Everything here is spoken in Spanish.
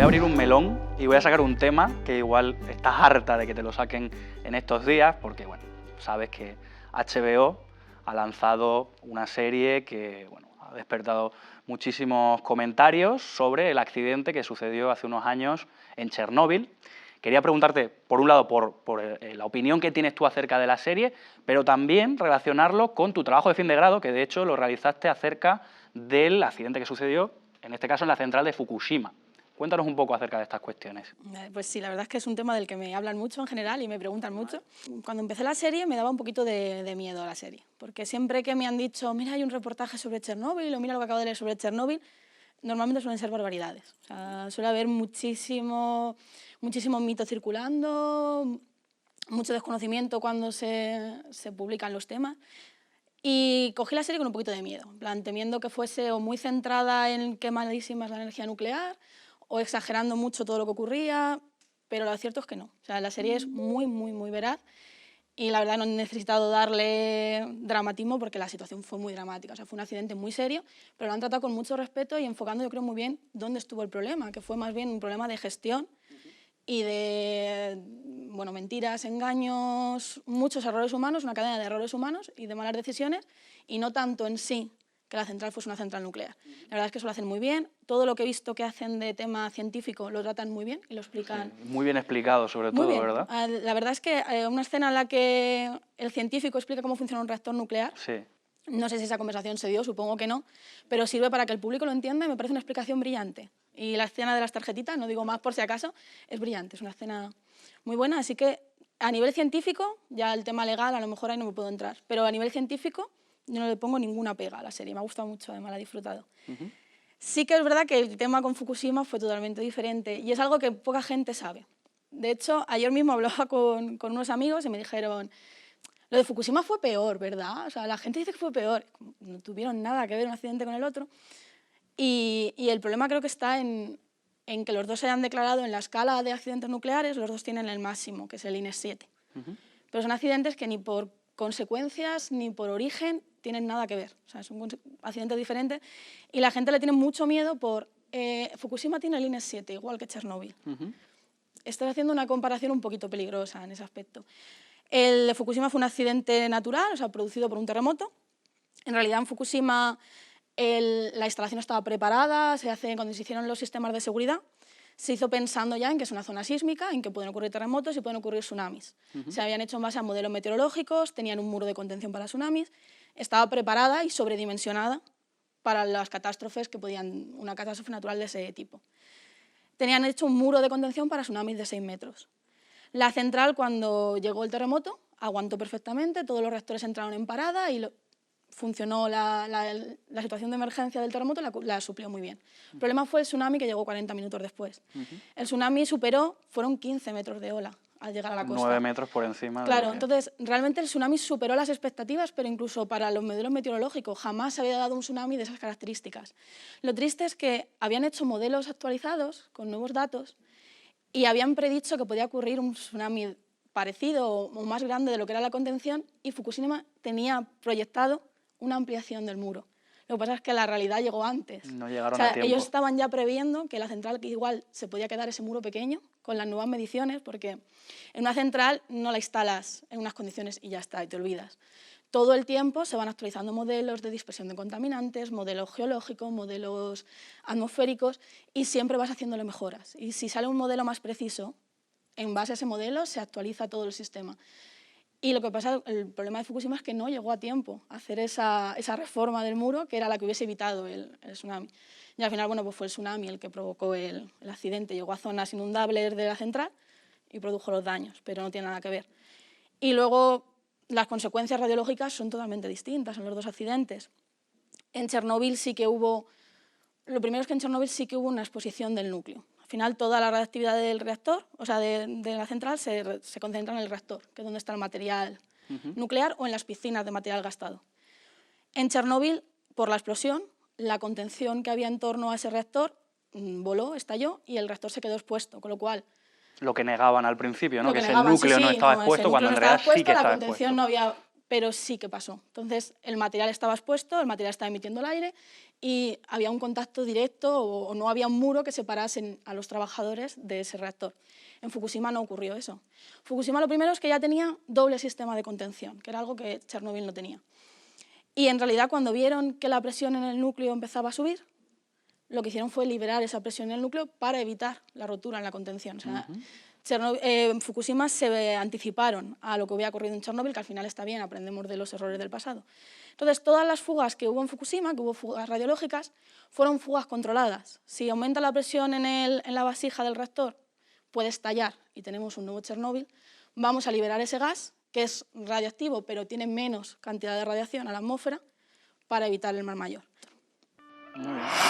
abrir un melón y voy a sacar un tema que igual estás harta de que te lo saquen en estos días, porque bueno, sabes que HBO ha lanzado una serie que bueno, ha despertado muchísimos comentarios sobre el accidente que sucedió hace unos años en Chernóbil. Quería preguntarte, por un lado, por la opinión que tienes tú acerca de la serie, pero también relacionarlo con tu trabajo de fin de grado, que de hecho lo realizaste acerca del accidente que sucedió, en este caso en la central de Fukushima. Cuéntanos un poco acerca de estas cuestiones. Pues sí, la verdad es que es un tema del que me hablan mucho en general y me preguntan mucho. Cuando empecé la serie me daba un poquito de miedo a la serie, porque siempre que me han dicho, mira, hay un reportaje sobre Chernóbil o mira lo que acabo de leer sobre Chernóbil, normalmente suelen ser barbaridades. O sea, suele haber muchísimo mito circulando, mucho desconocimiento cuando se publican los temas. Y cogí la serie con un poquito de miedo, en plan, temiendo que fuese o muy centrada en qué malísima es la energía nuclear, o exagerando mucho todo lo que ocurría, pero lo cierto es que no. O sea, la serie es muy veraz y la verdad no he necesitado darle dramatismo porque la situación fue muy dramática. O sea, fue un accidente muy serio, pero lo han tratado con mucho respeto y enfocando, yo creo, muy bien dónde estuvo el problema, que fue más bien un problema de gestión y de bueno, mentiras, engaños, muchos errores humanos, una cadena de errores humanos y de malas decisiones, y no tanto en sí que la central fuese una central nuclear. La verdad es que eso lo hacen muy bien, todo lo que he visto que hacen de tema científico lo tratan muy bien y lo explican. Sí, muy bien explicado sobre Muy todo, bien. ¿verdad? La verdad es que una escena en la que el científico explica cómo funciona un reactor nuclear, Sí. no sé si esa conversación se dio, supongo que no, pero sirve para que el público lo entienda y me parece una explicación brillante. Y la escena de las tarjetitas, no digo más por si acaso, es brillante, es una escena muy buena, así que a nivel científico, ya el tema legal a lo mejor ahí no me puedo entrar, pero a nivel científico yo no le pongo ninguna pega a la serie, me ha gustado mucho, además la he disfrutado. Sí que es verdad que el tema con Fukushima fue totalmente diferente y es algo que poca gente sabe. De hecho, ayer mismo hablaba con unos amigos y me dijeron, lo de Fukushima fue peor, ¿verdad? O sea, la gente dice que fue peor, no tuvieron nada que ver un accidente con el otro. Y el problema creo que está en que los dos se hayan declarado en la escala de accidentes nucleares, los dos tienen el máximo, que es el INES 7. Pero son accidentes que ni por consecuencias ni por origen tienen nada que ver. O sea, son accidentes diferentes y la gente le tiene mucho miedo por... Fukushima tiene el INES 7, igual que Chernóbil. Estás haciendo una comparación un poquito peligrosa en ese aspecto. El de Fukushima fue un accidente natural, o sea, producido por un terremoto. En realidad, en Fukushima la instalación estaba preparada, cuando se hicieron los sistemas de seguridad, se hizo pensando ya en que es una zona sísmica, en que pueden ocurrir terremotos y pueden ocurrir tsunamis. Se habían hecho en base a modelos meteorológicos, tenían un muro de contención para tsunamis, estaba preparada y sobredimensionada para las catástrofes que podían, una catástrofe natural de ese tipo. Tenían hecho un muro de contención para tsunamis de 6 metros. La central, cuando llegó el terremoto, aguantó perfectamente, todos los reactores entraron en parada y funcionó la situación de emergencia del terremoto, la suplió muy bien. El problema fue el tsunami que llegó 40 minutos después. El tsunami fueron 15 metros de ola al llegar a la costa. 9 metros por encima. Claro, entonces realmente el tsunami superó las expectativas, pero incluso para los modelos meteorológicos jamás se había dado un tsunami de esas características. Lo triste es que habían hecho modelos actualizados con nuevos datos y habían predicho que podía ocurrir un tsunami parecido o más grande de lo que era la contención y Fukushima tenía proyectado una ampliación del muro. Lo que pasa es que la realidad llegó antes. No llegaron a tiempo. Ellos estaban ya previendo que la central que igual se podía quedar ese muro pequeño con las nuevas mediciones, porque en una central no la instalas en unas condiciones y ya está, y te olvidas. Todo el tiempo se van actualizando modelos de dispersión de contaminantes, modelos geológicos, modelos atmosféricos, y siempre vas haciéndole mejoras. Y si sale un modelo más preciso, en base a ese modelo se actualiza todo el sistema. Y lo que pasa, el problema de Fukushima es que no llegó a tiempo a hacer esa reforma del muro, que era la que hubiese evitado el tsunami. Y al final, bueno, pues fue el tsunami el que provocó el accidente. Llegó a zonas inundables de la central y produjo los daños, pero no tiene nada que ver. Y luego, las consecuencias radiológicas son totalmente distintas en los dos accidentes. En Chernóbil sí que hubo... Lo primero es que en Chernóbil sí que hubo una exposición del núcleo. Al final, toda la radiactividad del reactor, o sea, de la central, se concentra en el reactor, que es donde está el material nuclear, o en las piscinas de material gastado. En Chernóbil, por la explosión, la contención que había en torno a ese reactor voló, estalló, y el reactor se quedó expuesto, con lo cual... Lo que negaban al principio, ¿no? Que ese negaban, núcleo sí, no estaba no, expuesto, cuando en realidad sí que estaba expuesto. La contención no había pero sí que pasó. Entonces, el material estaba expuesto, el material estaba emitiendo el aire y había un contacto directo o no había un muro que separase a los trabajadores de ese reactor. En Fukushima no ocurrió eso. Fukushima lo primero es que ya tenía doble sistema de contención, que era algo que Chernobyl no tenía. Y en realidad cuando vieron que la presión en el núcleo empezaba a subir, lo que hicieron fue liberar esa presión en el núcleo para evitar la rotura en la contención. O sea, en Fukushima se anticiparon a lo que hubiera ocurrido en Chernobyl, que al final está bien, aprendemos de los errores del pasado. Entonces, todas las fugas que hubo en Fukushima, que hubo fugas radiológicas, fueron fugas controladas. Si aumenta la presión en la vasija del reactor, puede estallar y tenemos un nuevo Chernobyl, vamos a liberar ese gas, que es radioactivo, pero tiene menos cantidad de radiación a la atmósfera, para evitar el mal mayor. Muy bien.